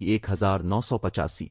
1985।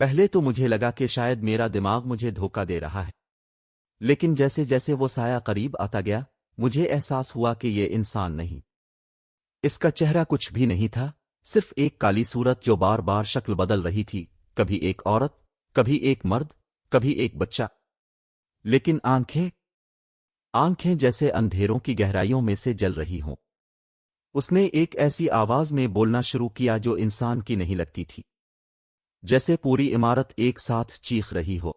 پہلے تو مجھے لگا کہ شاید میرا دماغ مجھے دھوکہ دے رہا ہے، لیکن جیسے جیسے وہ سایہ قریب آتا گیا مجھے احساس ہوا کہ یہ انسان نہیں۔ اس کا چہرہ کچھ بھی نہیں تھا، صرف ایک کالی صورت جو بار بار شکل بدل رہی تھی، کبھی ایک عورت، کبھی ایک مرد، کبھی ایک بچہ، لیکن آنکھیں جیسے اندھیروں کی گہرائیوں میں سے جل رہی ہوں۔ اس نے ایک ایسی آواز میں بولنا شروع کیا جو انسان کی نہیں لگتی تھی، جیسے پوری عمارت ایک ساتھ چیخ رہی ہو۔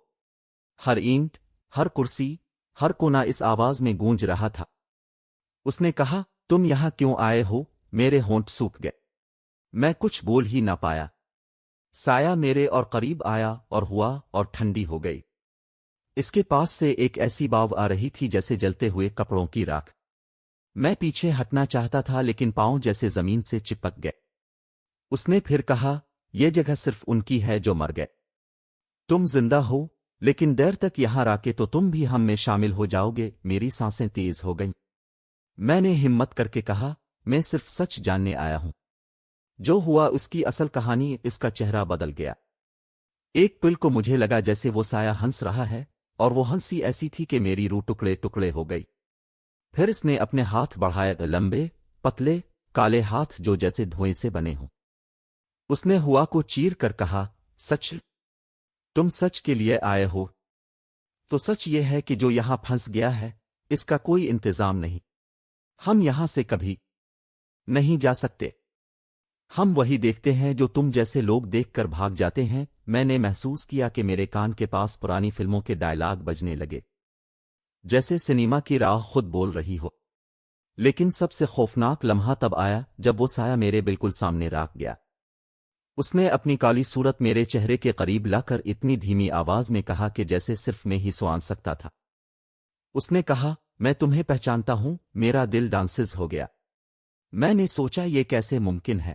ہر اینٹ، ہر کرسی، ہر کونا اس آواز میں گونج رہا تھا۔ اس نے کہا، تم یہاں کیوں آئے ہو؟ میرے ہونٹ سوکھ گئے، میں کچھ بول ہی نہ پایا۔ سایہ میرے اور قریب آیا اور ہوا اور ٹھنڈی ہو گئی۔ اس کے پاس سے ایک ایسی باو آ رہی تھی جیسے جلتے ہوئے کپڑوں کی راکھ۔ میں پیچھے ہٹنا چاہتا تھا لیکن پاؤں جیسے زمین سے چپک گئے۔ اس نے پھر کہا، یہ جگہ صرف ان کی ہے جو مر گئے۔ تم زندہ ہو، لیکن دیر تک یہاں راکے تو تم بھی ہم میں شامل ہو جاؤ گے۔ میری سانسیں تیز ہو گئیں۔ میں نے ہمت کر کے کہا، میں صرف سچ جاننے آیا ہوں۔ جو ہوا اس کی اصل کہانی۔ اس کا چہرہ بدل گیا۔ ایک پل کو مجھے لگا جیسے وہ سایہ ہنس رہا ہے، اور وہ ہنسی ایسی تھی کہ میری روح ٹکڑے ٹکڑے ہو گئی۔ پھر اس نے اپنے ہاتھ بڑھائے، لمبے، پتلے، کالے ہاتھ جو جیسے دھوئیں سے بنے ہوں۔ اس نے ہوا کو چیر کر کہا، سچ؟ تم سچ کے لیے آئے ہو؟ تو سچ یہ ہے کہ جو یہاں پھنس گیا ہے اس کا کوئی انتظام نہیں۔ ہم یہاں سے کبھی نہیں جا سکتے۔ ہم وہی دیکھتے ہیں جو تم جیسے لوگ دیکھ کر بھاگ جاتے ہیں۔ میں نے محسوس کیا کہ میرے کان کے پاس پرانی فلموں کے ڈائلاگ بجنے لگے، جیسے سنیما کی راہ خود بول رہی ہو۔ لیکن سب سے خوفناک لمحہ تب آیا جب وہ سایہ میرے بالکل سامنے راک گیا۔ اس نے اپنی کالی صورت میرے چہرے کے قریب لا کر اتنی دھیمی آواز میں کہا کہ جیسے صرف میں ہی سن سکتا تھا۔ اس نے کہا، میں تمہیں پہچانتا ہوں۔ میرا دل ڈانسز ہو گیا۔ میں نے سوچا یہ کیسے ممکن ہے؟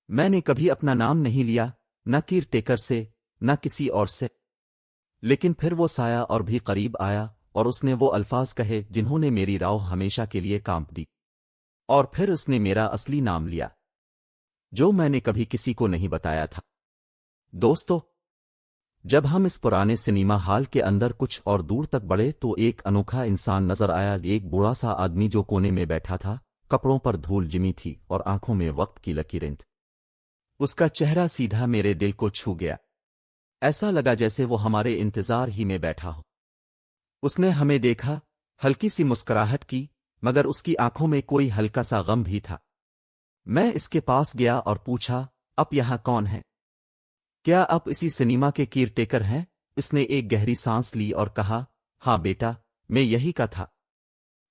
میں نے کبھی اپنا نام نہیں لیا، نہ کیئر ٹیکر سے، نہ کسی اور سے۔ لیکن پھر وہ سایہ اور بھی قریب آیا اور اس نے وہ الفاظ کہے جنہوں نے میری راہ ہمیشہ کے لیے کانپ دی۔ اور پھر اس نے میرا اصلی نام لیا، جو میں نے کبھی کسی کو نہیں بتایا تھا۔ دوستو، جب ہم اس پرانے سنیما ہال کے اندر کچھ اور دور تک بڑھے تو ایک انوکھا انسان نظر آیا۔ ایک بوڑھا سا آدمی جو کونے میں بیٹھا تھا، کپڑوں پر دھول جمی تھی اور آنکھوں میں وقت کی لکیریں تھیں۔ اس کا چہرہ سیدھا میرے دل کو چھو گیا۔ ایسا لگا جیسے وہ ہمارے انتظار ہی میں بیٹھا ہو۔ اس نے ہمیں دیکھا، ہلکی سی مسکراہٹ کی، مگر اس کی آنکھوں میں کوئی ہلکا سا غم بھی تھا۔ میں اس کے پاس گیا اور پوچھا، اب یہاں کون ہے؟ کیا آپ اسی سنیما کے کیئر ٹیکر ہیں؟ اس نے ایک گہری سانس لی اور کہا، ہاں بیٹا، میں یہی کا تھا،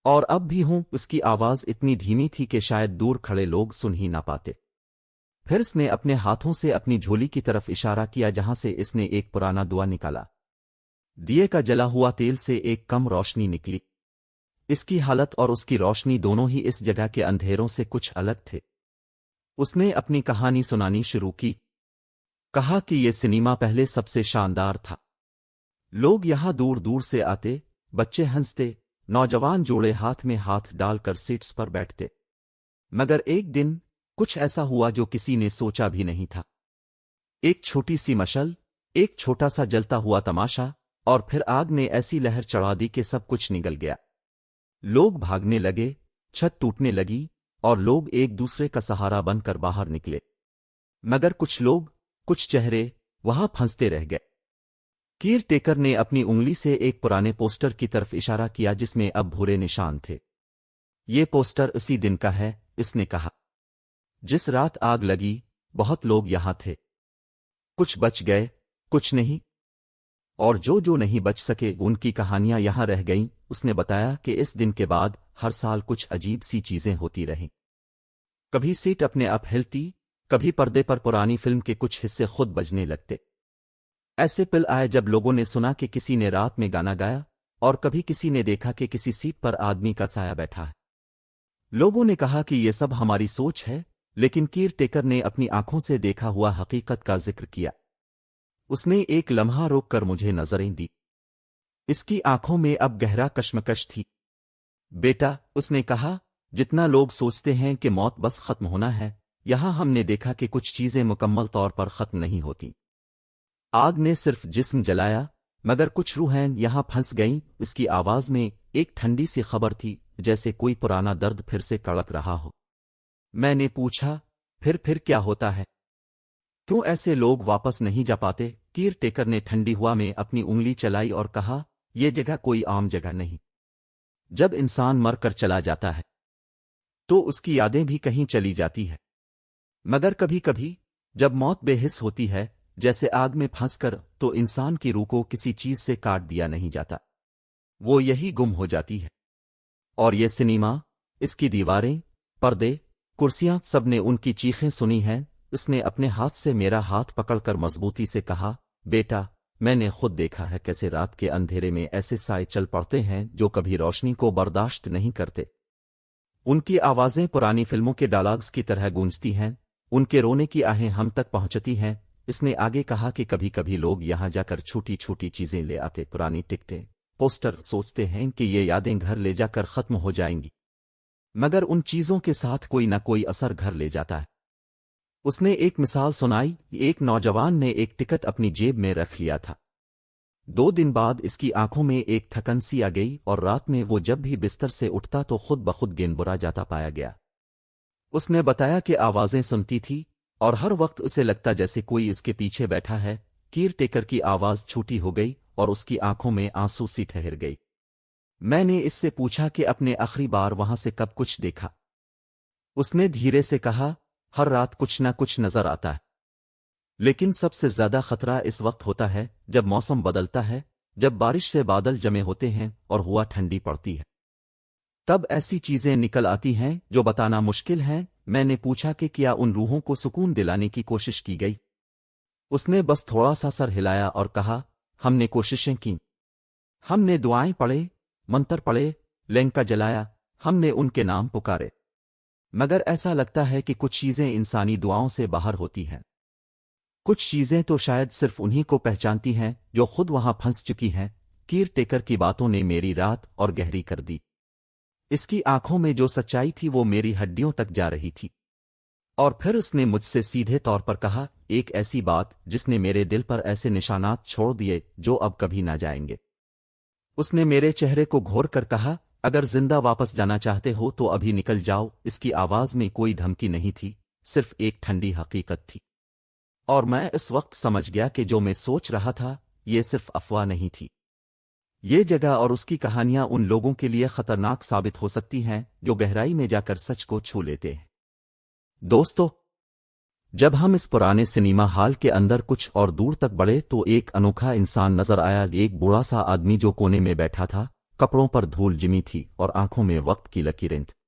اور اب بھی ہوں۔ اس کی آواز اتنی دھیمی تھی کہ شاید دور کھڑے لوگ سن ہی نہ پاتے۔ پھر اس نے اپنے ہاتھوں سے اپنی جھولی کی طرف اشارہ کیا جہاں سے اس نے ایک پرانا دوا نکالا۔ دیے کا جلا ہوا تیل سے ایک کم روشنی نکلی۔ اس کی حالت اور اس کی روشنی دونوں ہی اس جگہ کے اندھیروں سے کچھ الگ تھے۔ اس نے اپنی کہانی سنانی شروع کی۔ کہا کہ یہ سنیما پہلے سب سے شاندار تھا۔ لوگ یہاں دور دور سے آتے، بچے ہنستے، نوجوان جوڑے ہاتھ میں ہاتھ ڈال کر سیٹس پر بیٹھتے۔ مگر ایک دن کچھ ایسا ہوا جو کسی نے سوچا بھی نہیں تھا۔ ایک چھوٹی سی مشل، ایک چھوٹا سا جلتا ہوا تماشا، اور پھر آگ نے ایسی لہر چڑھا دی کہ سب کچھ نگل گیا۔ لوگ بھاگنے لگے، چھت ٹوٹنے لگی، اور لوگ ایک دوسرے کا سہارا بن کر باہر نکلے۔ مگر کچھ لوگ، کچھ چہرے وہاں پھنستے رہ گئے۔ کیئر ٹیکر نے اپنی انگلی سے ایک پرانے پوسٹر کی طرف اشارہ کیا جس میں اب بھورے نشان تھے۔ یہ پوسٹر اسی دن کا ہے، اس نے کہا، جس رات آگ لگی۔ بہت لوگ یہاں تھے، کچھ بچ گئے، کچھ نہیں، اور جو نہیں بچ سکے ان کی کہانیاں یہاں رہ گئیں۔ اس نے بتایا کہ اس دن کے بعد ہر سال کچھ عجیب سی چیزیں ہوتی رہیں۔ کبھی سیٹ اپنے آپ ہلتی، کبھی پردے پر پرانی فلم کے کچھ حصے خود بجنے لگتے۔ ایسے پل آئے جب لوگوں نے سنا کہ کسی نے رات میں گانا گایا، اور کبھی کسی نے دیکھا کہ کسی سیٹ پر آدمی کا سایہ بیٹھا ہے۔ لوگوں نے کہا کہ یہ سب ہماری سوچ ہے، لیکن کیئر ٹیکر نے اپنی آنکھوں سے دیکھا ہوا حقیقت کا ذکر کیا۔ اس نے ایک لمحہ روک کر مجھے نظریں دی۔ اس کی آنکھوں میں اب گہرا کشمکش تھی۔ بیٹا، اس نے کہا، جتنا لوگ سوچتے ہیں کہ موت بس ختم ہونا ہے، یہاں ہم نے دیکھا کہ کچھ چیزیں مکمل طور پر ختم نہیں ہوتی۔ آگ نے صرف جسم جلایا، مگر کچھ روحیں یہاں پھنس گئیں۔ اس کی آواز میں ایک ٹھنڈی سی خبر تھی، جیسے کوئی پرانا درد پھر سے کڑک رہا ہو۔ میں نے پوچھا، پھر کیا ہوتا ہے؟ کیوں ایسے لوگ واپس نہیں جا پاتے؟ کیئر ٹیکر نے ٹھنڈی ہوا میں اپنی انگلی چلائی اور کہا، یہ جگہ کوئی عام جگہ نہیں۔ جب انسان مر کر چلا جاتا ہے تو اس کی یادیں بھی کہیں چلی جاتی ہے، مگر کبھی کبھی جب موت بے حس ہوتی ہے، جیسے آگ میں پھنس کر، تو انسان کی روح کو کسی چیز سے کاٹ دیا نہیں جاتا، وہ یہی گم ہو جاتی ہے۔ اور یہ سنیما، اس کی دیواریں، پردے، کرسیاں، سب نے ان کی چیخیں سنی ہیں۔ اس نے اپنے ہاتھ سے میرا ہاتھ پکڑ کر مضبوطی سے کہا، بیٹا، میں نے خود دیکھا ہے کیسے رات کے اندھیرے میں ایسے سائے چل پڑتے ہیں جو کبھی روشنی کو برداشت نہیں کرتے۔ ان کی آوازیں پرانی فلموں کے ڈائلاگز کی طرح گونجتی ہیں، ان کے رونے کی آہیں ہم تک پہنچتی ہیں۔ اس نے آگے کہا کہ کبھی کبھی لوگ یہاں جا کر چھوٹی چھوٹی چیزیں لے آتے، پرانی ٹکٹیں، پوسٹر، سوچتے ہیں کہ یہ یادیں گھر لے جا کر ختم ہو جائیں گی، مگر ان چیزوں کے ساتھ کوئی نہ کوئی اثر گھر لے جاتا ہے۔ اس نے ایک مثال سنائی، ایک نوجوان نے ایک ٹکٹ اپنی جیب میں رکھ لیا تھا۔ 2 دن بعد اس کی آنکھوں میں ایک تھکن سی آ گئی، اور رات میں وہ جب بھی بستر سے اٹھتا تو خود بخود گین برا جاتا پایا گیا۔ اس نے بتایا کہ آوازیں سنتی تھی، اور ہر وقت اسے لگتا جیسے کوئی اس کے پیچھے بیٹھا ہے۔ کیئر ٹیکر کی آواز چھوٹی ہو گئی اور اس کی آنکھوں میں آنسو سی ٹھہر گئی۔ میں نے اس سے پوچھا کہ اپنے آخری بار وہاں سے کب کچھ دیکھا؟ اس نے دھیرے سے کہا، ہر رات کچھ نہ کچھ نظر آتا ہے، لیکن سب سے زیادہ خطرہ اس وقت ہوتا ہے جب موسم بدلتا ہے، جب بارش سے بادل جمے ہوتے ہیں اور ہوا ٹھنڈی پڑتی ہے، تب ایسی چیزیں نکل آتی ہیں جو بتانا مشکل ہیں۔ میں نے پوچھا کہ کیا ان روحوں کو سکون دلانے کی کوشش کی گئی؟ اس نے بس تھوڑا سا سر ہلایا اور کہا، ہم نے کوششیں کیں، ہم نے دعائیں پڑھے، منتر پڑھے، لینکا جلایا، ہم نے ان کے نام پکارے، مگر ایسا لگتا ہے کہ کچھ چیزیں انسانی دعاؤں سے باہر ہوتی ہیں۔ کچھ چیزیں تو شاید صرف انہی کو پہچانتی ہیں جو خود وہاں پھنس چکی ہیں۔ کیئر ٹیکر کی باتوں نے میری رات اور گہری کر دی۔ اس کی آنکھوں میں جو سچائی تھی وہ میری ہڈیوں تک جا رہی تھی۔ اور پھر اس نے مجھ سے سیدھے طور پر کہا، ایک ایسی بات جس نے میرے دل پر ایسے نشانات چھوڑ دیے جو اب کبھی نہ جائیں گے۔ اس نے میرے چہرے کو گھور کر کہا، اگر زندہ واپس جانا چاہتے ہو تو ابھی نکل جاؤ۔ اس کی آواز میں کوئی دھمکی نہیں تھی، صرف ایک ٹھنڈی حقیقت تھی۔ اور میں اس وقت سمجھ گیا کہ جو میں سوچ رہا تھا یہ صرف افواہ نہیں تھی۔ یہ جگہ اور اس کی کہانیاں ان لوگوں کے لیے خطرناک ثابت ہو سکتی ہیں جو گہرائی میں جا کر سچ کو چھو لیتے ہیں۔ دوستو، جب ہم اس پرانے سنیما ہال کے اندر کچھ اور دور تک بڑھے تو ایک انوکھا انسان نظر آیا، ایک بوڑھا سا آدمی جو کونے میں بیٹھا تھا، کپڑوں پر دھول جمی تھی اور آنکھوں میں وقت کی لکیریں تھیں۔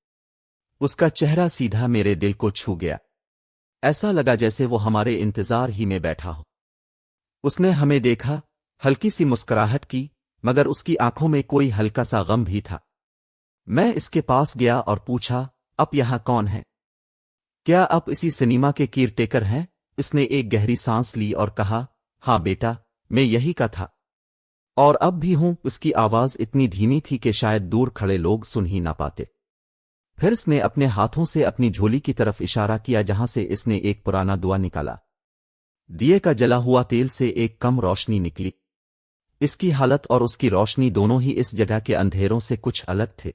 اس کا چہرہ سیدھا میرے دل کو چھو گیا، ایسا لگا جیسے وہ ہمارے انتظار ہی میں بیٹھا ہو۔ اس نے ہمیں دیکھا، ہلکی سی مسکراہٹ کی، مگر اس کی آنکھوں میں کوئی ہلکا سا غم بھی تھا۔ میں اس کے پاس گیا اور پوچھا، اب یہاں کون ہے؟ کیا آپ اسی سنیما کے کیئر ٹیکر ہیں؟ اس نے ایک گہری سانس لی اور کہا، ہاں بیٹا، میں یہی کا تھا، اور اب بھی ہوں۔ اس کی آواز اتنی دھیمی تھی کہ شاید دور کھڑے لوگ سن ہی نہ پاتے۔ پھر اس نے اپنے ہاتھوں سے اپنی جھولی کی طرف اشارہ کیا جہاں سے اس نے ایک پرانا دعا نکالا۔ دیے کا جلا ہوا تیل سے ایک کم روشنی نکلی۔ اس کی حالت اور اس کی روشنی دونوں ہی اس جگہ کے اندھیروں سے کچھ الگ تھے۔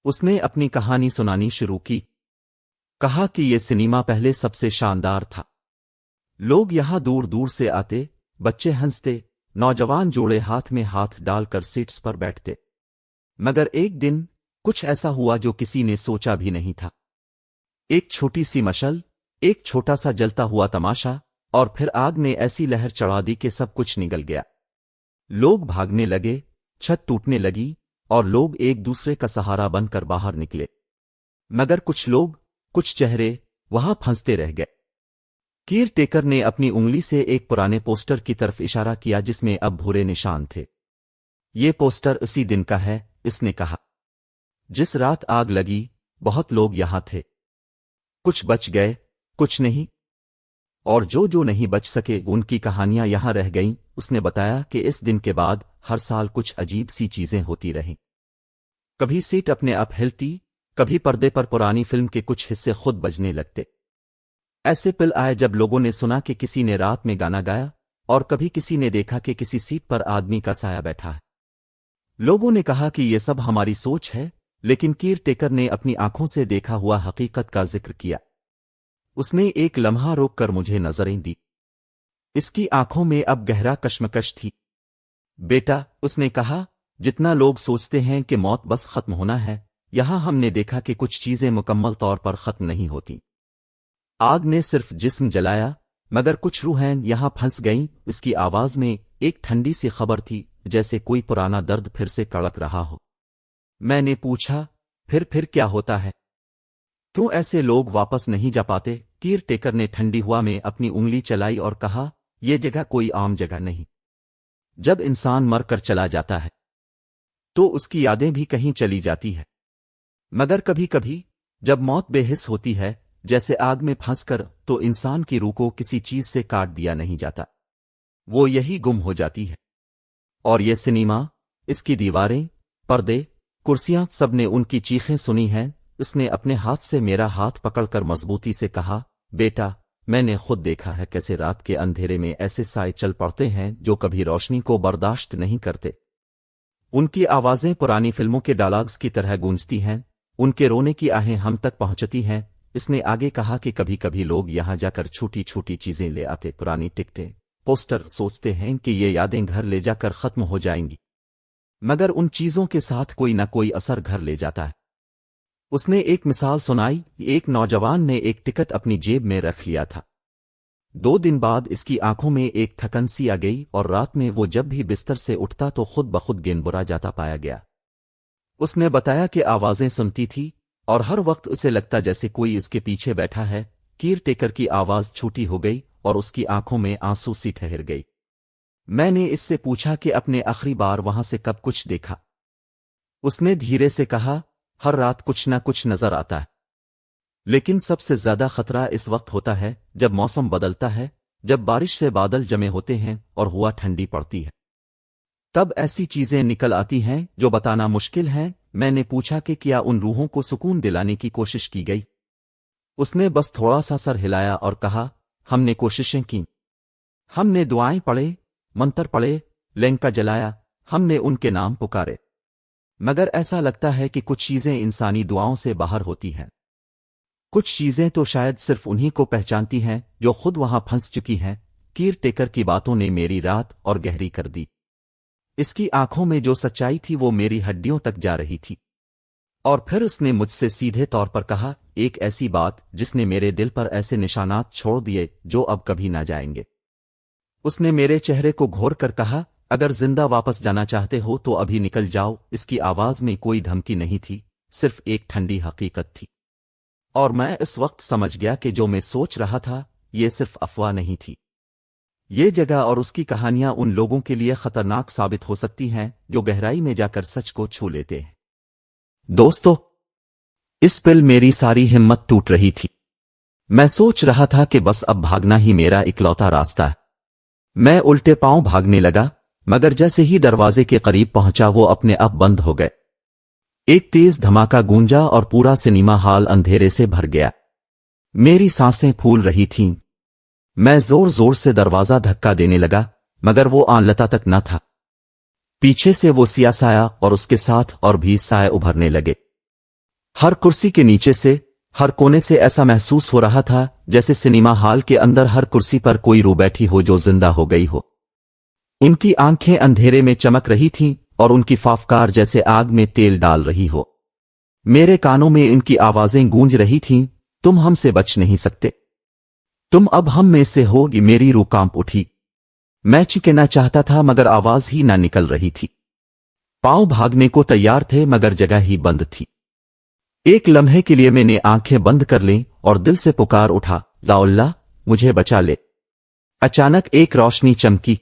اس نے اپنی کہانی سنانی شروع کی، کہا کہ یہ سنیما پہلے سب سے شاندار تھا، لوگ یہاں دور دور سے آتے، بچے ہنستے، نوجوان جوڑے ہاتھ میں ہاتھ ڈال کر سیٹس پر بیٹھتے، مگر ایک دن کچھ ایسا ہوا جو کسی نے سوچا بھی نہیں تھا۔ ایک چھوٹی سی مشل، ایک چھوٹا سا جلتا ہوا تماشا، اور پھر آگ نے ایسی لہر چڑھا دی کہ سب کچھ نگل گیا۔ لوگ بھاگنے لگے، چھت ٹوٹنے لگی، اور لوگ ایک دوسرے کا سہارا بن کر باہر نکلے، مگر کچھ لوگ، کچھ چہرے وہاں پھنستے رہ گئے۔ کیئر ٹیکر نے اپنی انگلی سے ایک پرانے پوسٹر کی طرف اشارہ کیا جس میں اب بھورے نشان تھے۔ یہ پوسٹر اسی دن کا ہے، اس نے کہا، جس رات آگ لگی۔ بہت لوگ یہاں تھے، کچھ بچ گئے، کچھ نہیں، اور جو نہیں بچ سکے ان کی کہانیاں یہاں رہ گئیں۔ اس نے بتایا کہ اس دن کے بعد ہر سال کچھ عجیب سی چیزیں ہوتی رہیں، کبھی سیٹ اپنے آپ ہلتی، کبھی پردے پر پرانی فلم کے کچھ حصے خود بجنے لگتے۔ ایسے پل آئے جب لوگوں نے سنا کہ کسی نے رات میں گانا گایا، اور کبھی کسی نے دیکھا کہ کسی سیٹ پر آدمی کا سایہ بیٹھا ہے۔ لوگوں نے کہا کہ یہ سب ہماری سوچ ہے، لیکن کیئر ٹیکر نے اپنی آنکھوں سے دیکھا ہوا حقیقت کا ذکر کیا۔ اس نے ایک لمحہ روک کر مجھے نظریں دی۔ اس کی آنکھوں میں اب گہرا کشمکش تھی۔ بیٹا، اس نے کہا، جتنا لوگ سوچتے ہیں کہ موت بس ختم ہونا ہے، یہاں ہم نے دیکھا کہ کچھ چیزیں مکمل طور پر ختم نہیں ہوتی۔ آگ نے صرف جسم جلایا، مگر کچھ روحیں یہاں پھنس گئیں۔ اس کی آواز میں ایک ٹھنڈی سی خبر تھی، جیسے کوئی پرانا درد پھر سے کڑک رہا ہو۔ میں نے پوچھا، پھر کیا ہوتا ہے؟ کیوں ایسے لوگ واپس نہیں جا پاتے؟ کیئر ٹیکر نے ٹھنڈی ہوا میں اپنی انگلی چلائی اور کہا، یہ جگہ کوئی عام جگہ نہیں۔ جب انسان مر کر چلا جاتا ہے تو اس کی یادیں بھی کہیں چلی جاتی ہے، مگر کبھی کبھی جب موت بے حس ہوتی ہے، جیسے آگ میں پھنس کر، تو انسان کی روح کو کسی چیز سے کاٹ دیا نہیں جاتا، وہ یہی گم ہو جاتی ہے۔ اور یہ سنیما، اس کی دیواریں، پردے، کرسیاں، سب نے ان کی چیخیں سنی ہیں۔ اس نے اپنے ہاتھ سے میرا ہاتھ پکڑ کر مضبوطی سے کہا، بیٹا، میں نے خود دیکھا ہے کیسے رات کے اندھیرے میں ایسے سائے چل پڑتے ہیں جو کبھی روشنی کو برداشت نہیں کرتے۔ ان کی آوازیں پرانی فلموں کے ڈائلاگز کی طرح گونجتی ہیں، ان کے رونے کی آہیں ہم تک پہنچتی ہیں۔ اس نے آگے کہا کہ کبھی کبھی لوگ یہاں جا کر چھوٹی چھوٹی چیزیں لے آتے، پرانی ٹکٹیں، پوسٹر، سوچتے ہیں کہ یہ یادیں گھر لے جا کر ختم ہو جائیں گی، مگر ان چیزوں کے ساتھ کوئی نہ کوئی اثر گھر لے جاتا ہے۔ اس نے ایک مثال سنائی، ایک نوجوان نے ایک ٹکٹ اپنی جیب میں رکھ لیا تھا۔ 2 دن بعد اس کی آنکھوں میں ایک تھکن سی آ گئی، اور رات میں وہ جب بھی بستر سے اٹھتا تو خود بخود گین برا جاتا پایا گیا۔ اس نے بتایا کہ آوازیں سنتی تھی، اور ہر وقت اسے لگتا جیسے کوئی اس کے پیچھے بیٹھا ہے۔ کیئر ٹیکر کی آواز چھوٹی ہو گئی اور اس کی آنکھوں میں آنسو سی ٹھہر گئی۔ میں نے اس سے پوچھا کہ اپنے آخری بار وہاں سے کب کچھ دیکھا؟ اس نے دھیرے سے کہا، ہر رات کچھ نہ کچھ نظر آتا ہے، لیکن سب سے زیادہ خطرہ اس وقت ہوتا ہے جب موسم بدلتا ہے، جب بارش سے بادل جمے ہوتے ہیں اور ہوا ٹھنڈی پڑتی ہے، تب ایسی چیزیں نکل آتی ہیں جو بتانا مشکل ہیں۔ میں نے پوچھا کہ کیا ان روحوں کو سکون دلانے کی کوشش کی گئی؟ اس نے بس تھوڑا سا سر ہلایا اور کہا، ہم نے کوششیں کی، ہم نے دعائیں پڑھے، منتر پڑھے، لنکا جلایا، ہم نے ان کے نام پکارے، مگر ایسا لگتا ہے کہ کچھ چیزیں انسانی دعاؤں سے باہر ہوتی ہیں۔ کچھ چیزیں تو شاید صرف انہی کو پہچانتی ہیں جو خود وہاں پھنس چکی ہیں۔ کیئر ٹیکر کی باتوں نے میری رات اور گہری کر دی۔ اس کی آنکھوں میں جو سچائی تھی وہ میری ہڈیوں تک جا رہی تھی۔ اور پھر اس نے مجھ سے سیدھے طور پر کہا، ایک ایسی بات جس نے میرے دل پر ایسے نشانات چھوڑ دیے جو اب کبھی نہ جائیں گے۔ اس نے میرے چہرے کو گھور کر کہا، اگر زندہ واپس جانا چاہتے ہو تو ابھی نکل جاؤ۔ اس کی آواز میں کوئی دھمکی نہیں تھی، صرف ایک ٹھنڈی حقیقت تھی۔ اور میں اس وقت سمجھ گیا کہ جو میں سوچ رہا تھا یہ صرف افواہ نہیں تھی۔ یہ جگہ اور اس کی کہانیاں ان لوگوں کے لیے خطرناک ثابت ہو سکتی ہیں جو گہرائی میں جا کر سچ کو چھو لیتے ہیں۔ دوستو، اس پل میری ساری ہمت ٹوٹ رہی تھی۔ میں سوچ رہا تھا کہ بس اب بھاگنا ہی میرا اکلوتا راستہ ہے۔ میں الٹے پاؤں بھاگنے لگا، مگر جیسے ہی دروازے کے قریب پہنچا وہ اپنے آپ بند ہو گئے۔ ایک تیز دھماکہ گونجا اور پورا سنیما ہال اندھیرے سے بھر گیا۔ میری سانسیں پھول رہی تھیں۔ میں زور زور سے دروازہ دھکا دینے لگا، مگر وہ آن لتا تک نہ تھا۔ پیچھے سے وہ سیاہ سایہ اور اس کے ساتھ اور بھی سائے ابھرنے لگے۔ ہر کرسی کے نیچے سے، ہر کونے سے ایسا محسوس ہو رہا تھا جیسے سنیما ہال کے اندر ہر کرسی پر کوئی روح بیٹھی ہو جو زندہ ہو گئی ہو۔ ان کی آنکھیں اندھیرے میں چمک رہی تھیں اور ان کی فافکار جیسے آگ میں تیل ڈال رہی ہو۔ میرے کانوں میں ان کی آوازیں گونج رہی تھیں، تم ہم سے بچ نہیں سکتے، تم اب ہم میں سے ہوگی۔ میری روح کانپ اٹھی۔ میں چیخنا چاہتا تھا مگر آواز ہی نہ نکل رہی تھی۔ پاؤں بھاگنے کو تیار تھے مگر جگہ ہی بند تھی۔ ایک لمحے کے لیے میں نے آنکھیں بند کر لیں اور دل سے پکار اٹھا، لا اللہ، مجھے بچا لے۔ اچانک ایک روشنی چمکی،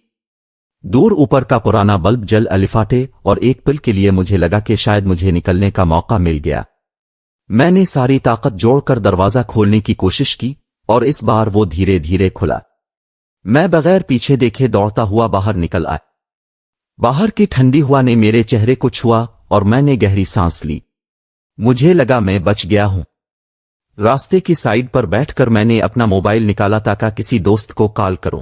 دور اوپر کا پرانا بلب جل الفاٹے، اور ایک پل کے لیے مجھے لگا کہ شاید مجھے نکلنے کا موقع مل گیا۔ میں نے ساری طاقت جوڑ کر دروازہ کھولنے کی کوشش کی، اور اس بار وہ دھیرے دھیرے کھلا۔ میں بغیر پیچھے دیکھے دوڑتا ہوا باہر نکل آیا۔ باہر کی ٹھنڈی ہوا نے میرے چہرے کو چھوا اور میں نے گہری سانس لی۔ مجھے لگا میں بچ گیا ہوں۔ راستے کی سائیڈ پر بیٹھ کر میں نے اپنا موبائل نکالا تاکہ کسی دوست کو کال کروں۔